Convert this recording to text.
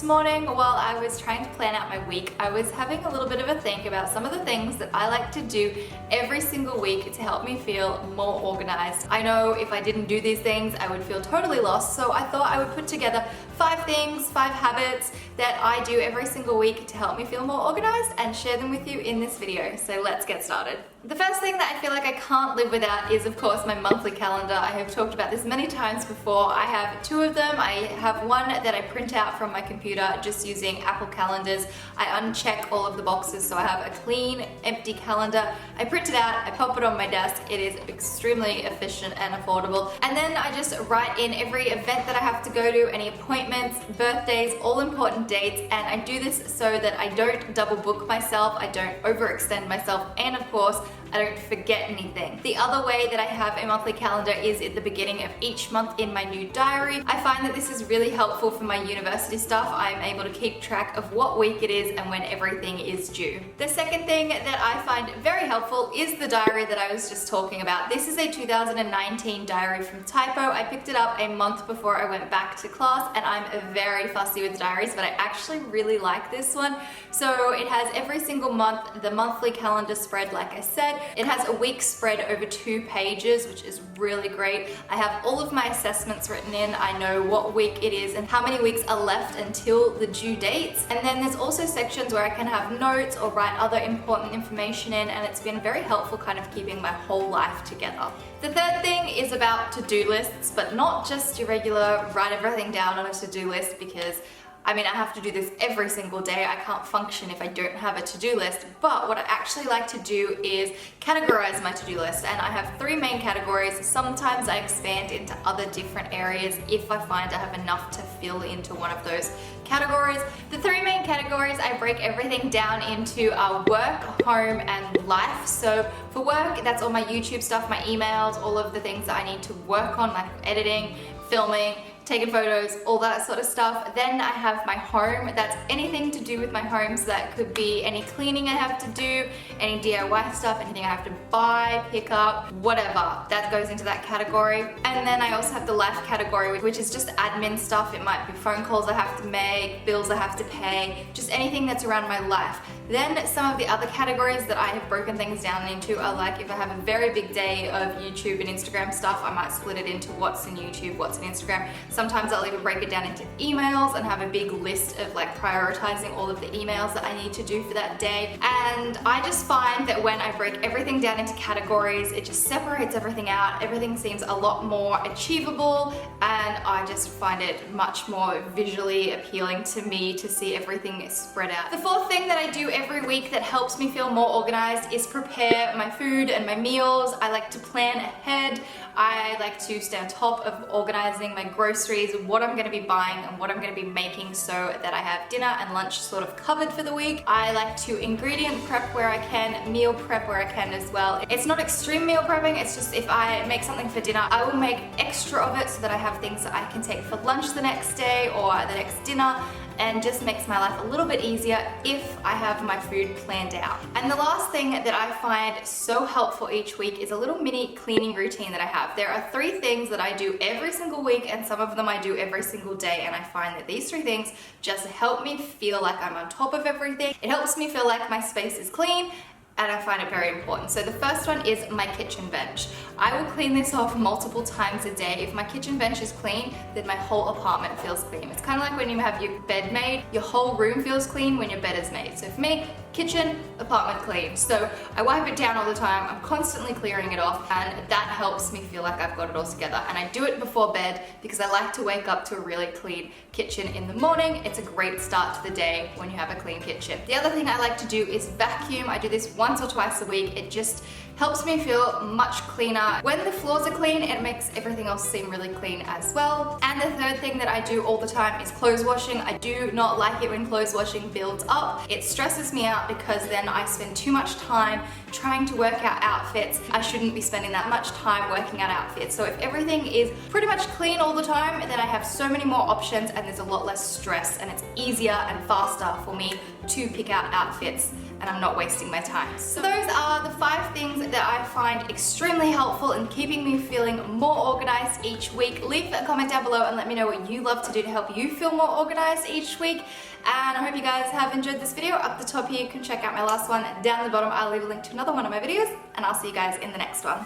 morning, while I was trying to plan out my week, I was having a little bit of a think about some of the things that I like to do every single week to help me feel more organized. I know if I didn't do these things, I would feel totally lost, so I thought I would put together 5 things, 5 habits that I do every single week to help me feel more organized and share them with you in this video. So let's get started. The first thing that I feel like I can't live without is, of course, my monthly calendar. I have talked about this many times before. I have 2 of them. I have one that I print out from my computer just using Apple calendars. I uncheck all of the boxes, so I have a clean, empty calendar. I print it out, I pop it on my desk. It is extremely efficient and affordable. And then I just write in every event that I have to go to, any appointments, birthdays, all important dates, and I do this so that I don't double book myself, I don't overextend myself, and of course, I don't forget anything. The other way that I have a monthly calendar is at the beginning of each month in my new diary. I find that this is really helpful for my university stuff. I'm able to keep track of what week it is and when everything is due. The second thing that I find very helpful is the diary that I was just talking about. This is a 2019 diary from Typo. I picked it up a month before I went back to class, and I'm very fussy with diaries, but I actually really like this one. So it has every single month, the monthly calendar spread, like I said. It has a week spread over 2 pages, which is really great. I have all of my assessments written in. I know what week it is and how many weeks are left until the due dates. And then there's also sections where I can have notes or write other important information in, and it's been very helpful kind of keeping my whole life together. The third thing is about to-do lists, but not just your regular write everything down on a to-do list, because I have to do this every single day. I can't function if I don't have a to-do list. But what I actually like to do is categorize my to-do list. And I have 3 main categories. Sometimes I expand into other different areas if I find I have enough to fill into one of those categories. The 3 main categories, I break everything down into work, home, and life. So for work, that's all my YouTube stuff, my emails, all of the things that I need to work on, like editing, filming, taking photos, all that sort of stuff. Then I have my home. That's anything to do with my home. So that could be any cleaning I have to do, any DIY stuff, anything I have to buy, pick up, whatever. That goes into that category. And then I also have the life category, which is just admin stuff. It might be phone calls I have to make, bills I have to pay, just anything that's around my life. Then some of the other categories that I have broken things down into are like if I have a very big day of YouTube and Instagram stuff, I might split it into what's in YouTube, what's in Instagram. Sometimes I'll even break it down into emails and have a big list of like prioritizing all of the emails that I need to do for that day. And I just find that when I break everything down into categories, it just separates everything out. Everything seems a lot more achievable, and I just find it much more visually appealing to me to see everything spread out. The fourth thing that I do every week that helps me feel more organized is prepare my food and my meals. I like to plan ahead. I like to stay on top of organizing my groceries, what I'm going to be buying and what I'm going to be making, so that I have dinner and lunch sort of covered for the week. I like to ingredient prep where I can, meal prep where I can as well. It's not extreme meal prepping, it's just if I make something for dinner, I will make extra of it so that I have things that I can take for lunch the next day or the next dinner, and just makes my life a little bit easier if I have my food planned out. And the last thing that I find so helpful each week is a little mini cleaning routine that I have. There are 3 things that I do every single week, and some of them I do every single day, and I find that these 3 things just help me feel like I'm on top of everything. It helps me feel like my space is clean, and I find it very important. So the first one is my kitchen bench. I will clean this off multiple times a day. If my kitchen bench is clean, then my whole apartment feels clean. It's kind of like when you have your bed made, your whole room feels clean when your bed is made. So for me, kitchen, apartment clean. So I wipe it down all the time. I'm constantly clearing it off, and that helps me feel like I've got it all together. And I do it before bed because I like to wake up to a really clean kitchen in the morning. It's a great start to the day when you have a clean kitchen. The other thing I like to do is vacuum. I do this once or twice a week. It just helps me feel much cleaner. When the floors are clean, it makes everything else seem really clean as well. And the third thing that I do all the time is clothes washing. I do not like it when clothes washing builds up. It stresses me out because then I spend too much time trying to work out outfits. I shouldn't be spending that much time working out outfits. So if everything is pretty much clean all the time, then I have so many more options and there's a lot less stress, and it's easier and faster for me to pick out outfits, and I'm not wasting my time. So those are the 5 things that I find extremely helpful in keeping me feeling more organized each week. Leave a comment down below and let me know what you love to do to help you feel more organized each week. And I hope you guys have enjoyed this video. Up the top here, you can check out my last one. Down the bottom, I'll leave a link to another one of my videos, and I'll see you guys in the next one.